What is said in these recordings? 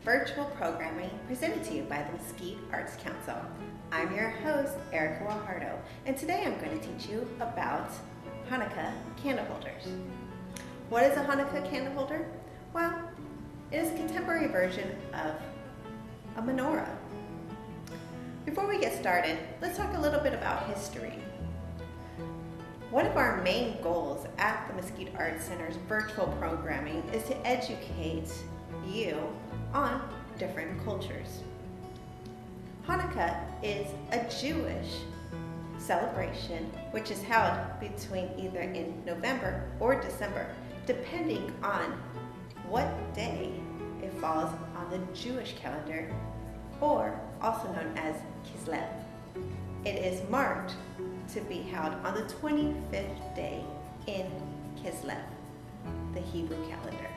virtual programming presented to you by the Mesquite Arts Council. I'm your host, Erica Guajardo, and today I'm going to teach you about Hanukkah candle holders. What is a Hanukkah candle holder? Well, it is a contemporary version of a menorah. Before we get started, let's talk a little bit about history. One of our main goals at the Mesquite Arts Center's virtual programming is to educate you on different cultures. Hanukkah is a Jewish celebration which is held between either in November or December, depending on what day it falls on the Jewish calendar, or also known as Kislev. It is marked to be held on the 25th day in Kislev, the Hebrew calendar.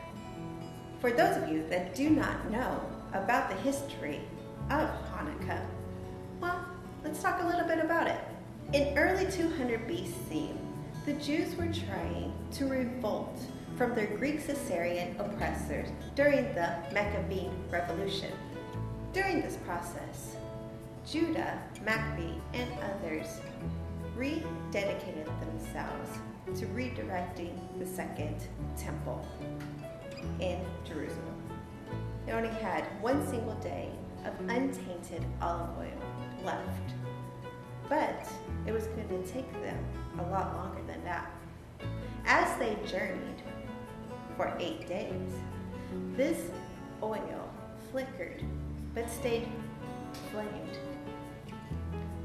For those of you that do not know about the history of Hanukkah, well, let's talk a little bit about it. In early 200 BC, the Jews were trying to revolt from their Greek Caesarian oppressors during the Maccabean Revolution. During this process, Judah, Maccabee, and others rededicated themselves to redirecting the Second Temple in Jerusalem. They only had one single day of untainted olive oil left, but it was going to take them a lot longer than that. As they journeyed for 8 days, this oil flickered but stayed flamed.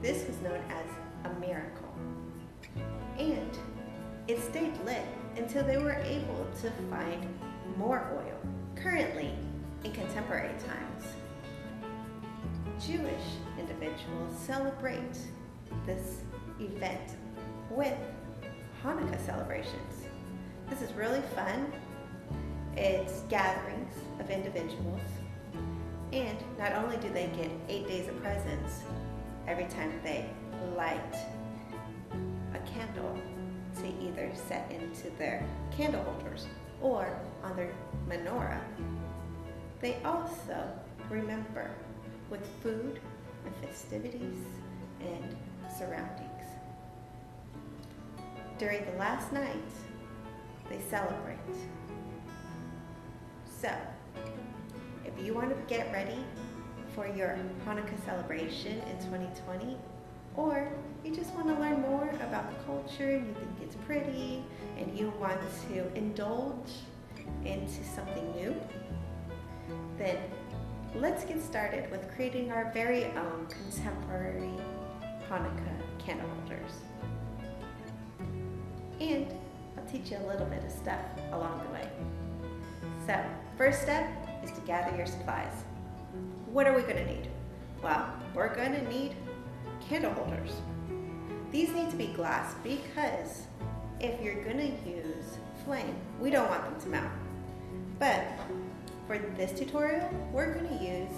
This was known as a miracle, and it stayed lit until they were able to find more oil. Currently, in contemporary times, Jewish individuals celebrate this event with Hanukkah celebrations. This is really fun. It's gatherings of individuals, and not only do they get 8 days of presents every time they light a candle to either set into their candle holders or on their menorah, they also remember with food and festivities and surroundings. During the last night, they celebrate. So, if you want to get ready for your Hanukkah celebration in 2020, or you just want to learn more about the culture, you think it's pretty, and you want to indulge into something new, then let's get started with creating our very own contemporary Hanukkah candle holders. And I'll teach you a little bit of stuff along the way. So, first step is to gather your supplies. What are we going to need? Well, we're going to need candle holders. These need to be glass because if you're going to use flame, we don't want them to melt. But for this tutorial, we're going to use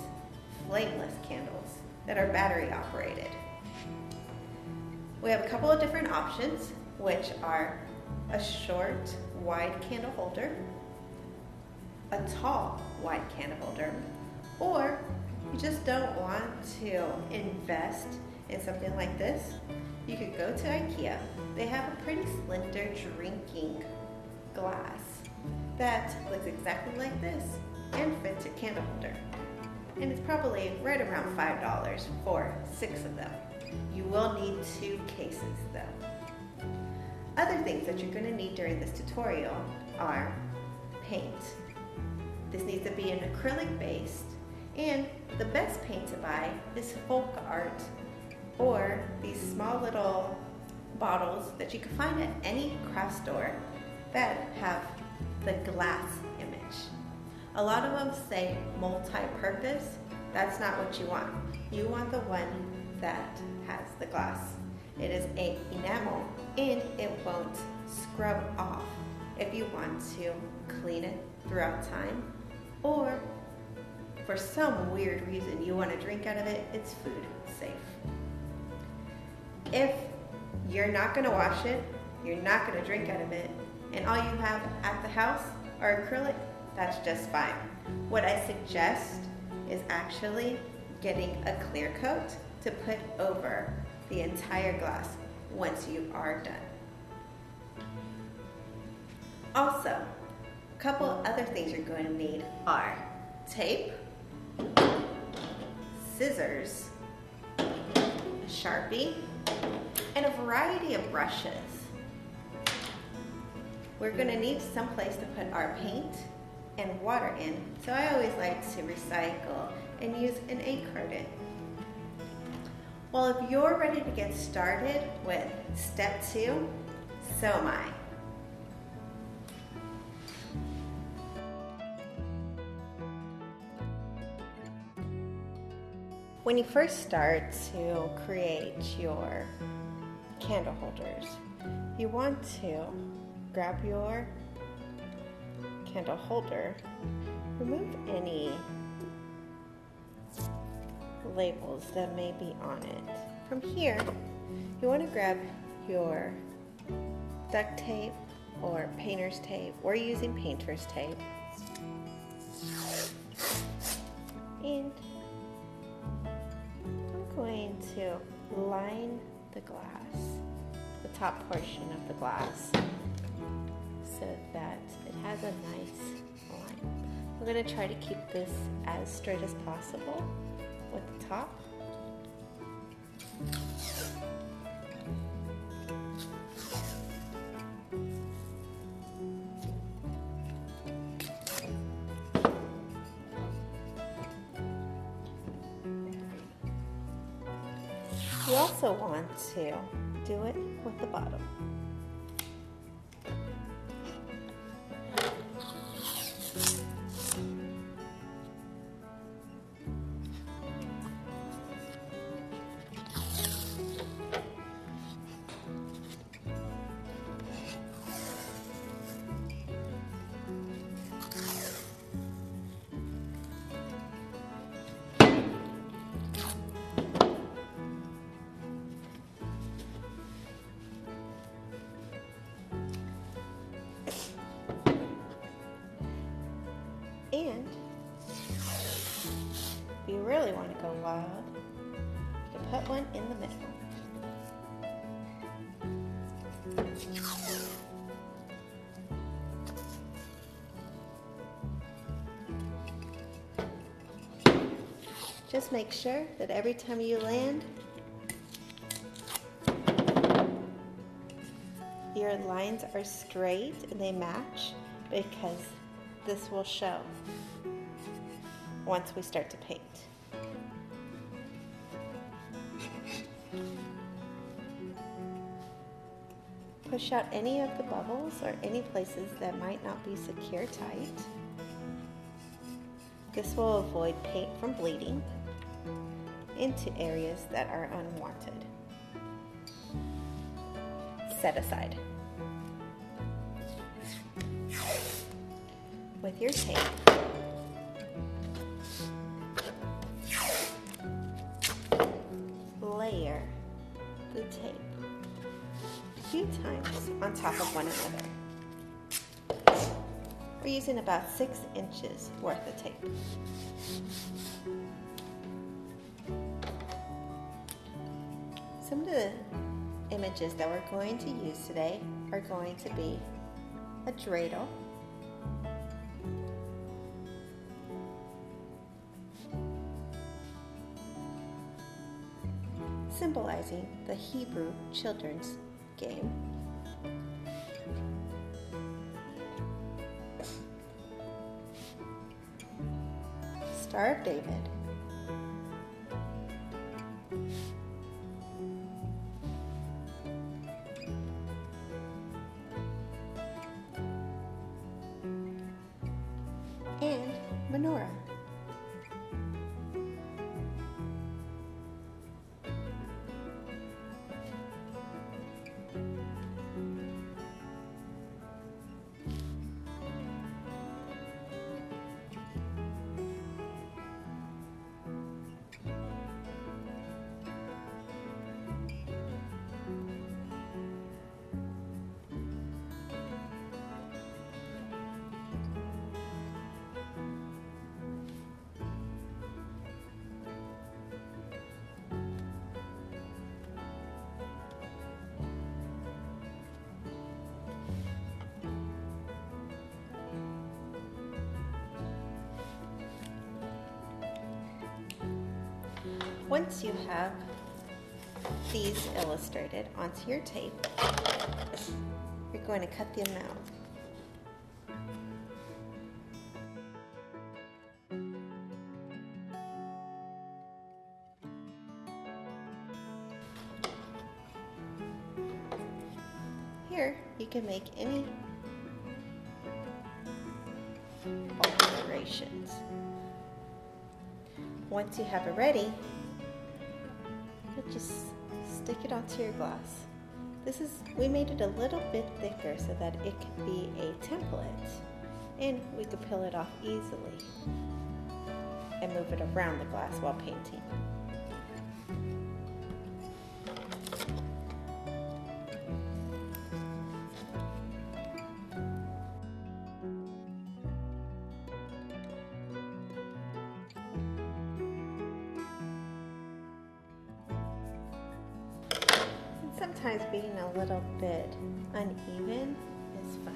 flameless candles that are battery operated. We have a couple of different options, which are a short, wide candle holder, a tall, wide candle holder, or you just don't want to invest in something like this, you could go to IKEA. They have a pretty slender drinking glass that looks exactly like this and fits your candle holder. And it's probably right around $5 for 6 of them. You will need 2 cases though. Other things that you're going to need during this tutorial are paint. This needs to be an acrylic based, and the best paint to buy is folk art or these small little bottles that you can find at any craft store that have the glass image. A lot of them say multi-purpose. That's not what you want. You want the one that has the glass. It is an enamel and it won't scrub off if you want to clean it throughout time, or for some weird reason you want to drink out of it, it's food safe. If you're not going to wash it, you're not going to drink out of it, and all you have at the house are acrylic, that's just fine. What I suggest is actually getting a clear coat to put over the entire glass once you are done. Also, a couple other things you're going to need are tape, scissors, a Sharpie, and a variety of brushes. We're going to need some place to put our paint and water in, so I always like to recycle and use an egg carton. Well, if you're ready to get started with step 2, so am I. When you first start to create your candle holders, you want to grab your candle holder, remove any labels that may be on it. From here, you want to grab your duct tape or painter's tape. We're using painter's tape. And I'm going to line the glass, the top portion of the glass, so that it has a nice line. I'm going to try to keep this as straight as possible with the top. You also want to do it with the bottom. And if you really want to go wild, you can put one in the middle. Just make sure that every time you land, your lines are straight and they match, because this will show once we start to paint. Push out any of the bubbles or any places that might not be secure tight. This will avoid paint from bleeding into areas that are unwanted. Set aside. With your tape, layer the tape a few times on top of one another. We're using about 6 inches worth of tape. Some of the images that we're going to use today are going to be a dreidel, symbolizing the Hebrew children's game, Star of David, and menorah. Once you have these illustrated onto your tape, you're going to cut them out. Here, you can make any alterations. Once you have it ready, you'll just stick it onto your glass. We made it a little bit thicker so that it could be a template, and we could peel it off easily and move it around the glass while painting. Sometimes being a little bit uneven is fun.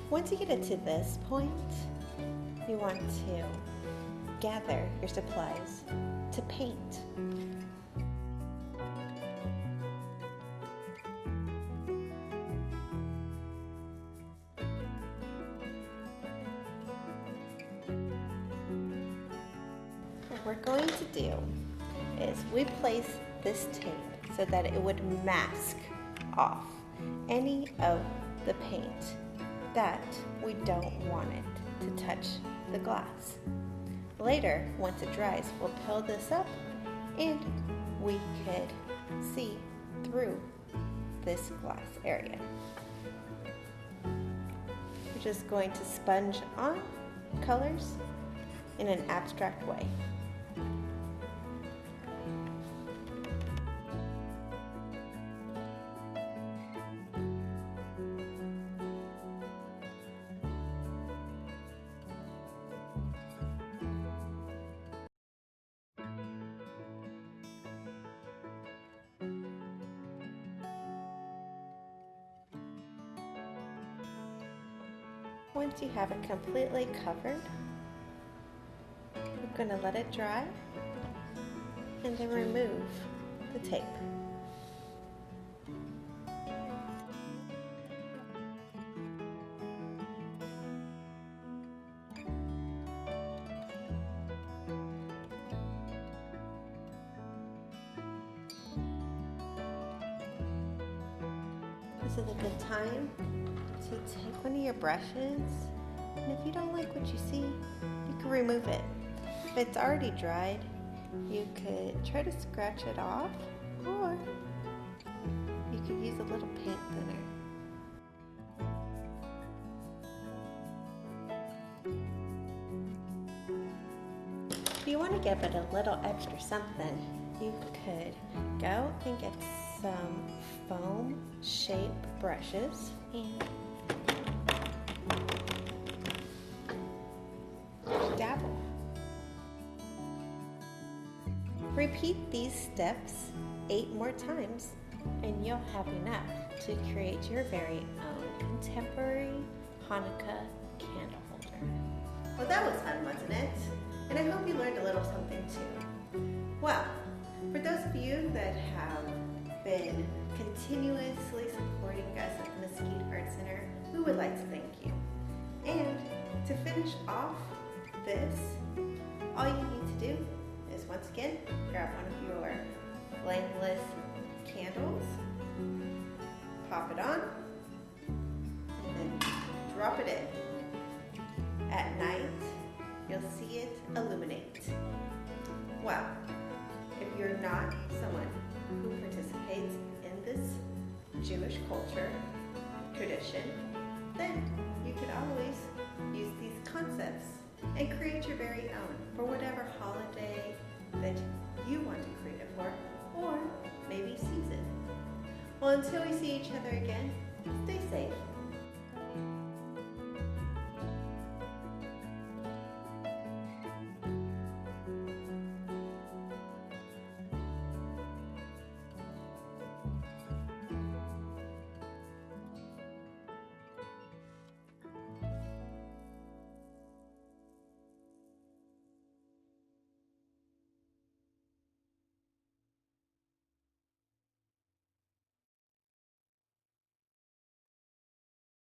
Once you get it to this point, you want to gather your supplies to paint. What we're going to do is we place this tape so that it would mask off any of the paint that we don't want it to touch the glass. Later, once it dries, we'll peel this up and we could see through this glass area. We're just going to sponge on colors in an abstract way. Once you have it completely covered, we're going to let it dry and then remove the tape. This is a good time to take one of your brushes, and if you don't like what you see, you can remove it. If it's already dried, you could try to scratch it off, or you could use a little paint thinner. If you want to give it a little extra something, you could go and get some foam shape brushes and dabble. Repeat these steps 8 more times and you'll have enough to create your very own contemporary Hanukkah candle holder. Well, that was fun, wasn't it? And I hope you learned a little something too. Well, for those of you that have been continuously supporting us at the Mesquite Art Center, we would like to thank you. And to finish off this, all you need to do is once again grab one of your flameless candles, pop it on, and then drop it in. At night, you'll see it illuminate. Well, if you're not someone who participates in this Jewish culture tradition, then you could always use these concepts and create your very own for whatever holiday that you want to create it for, or maybe season. Well, until we see each other again, stay safe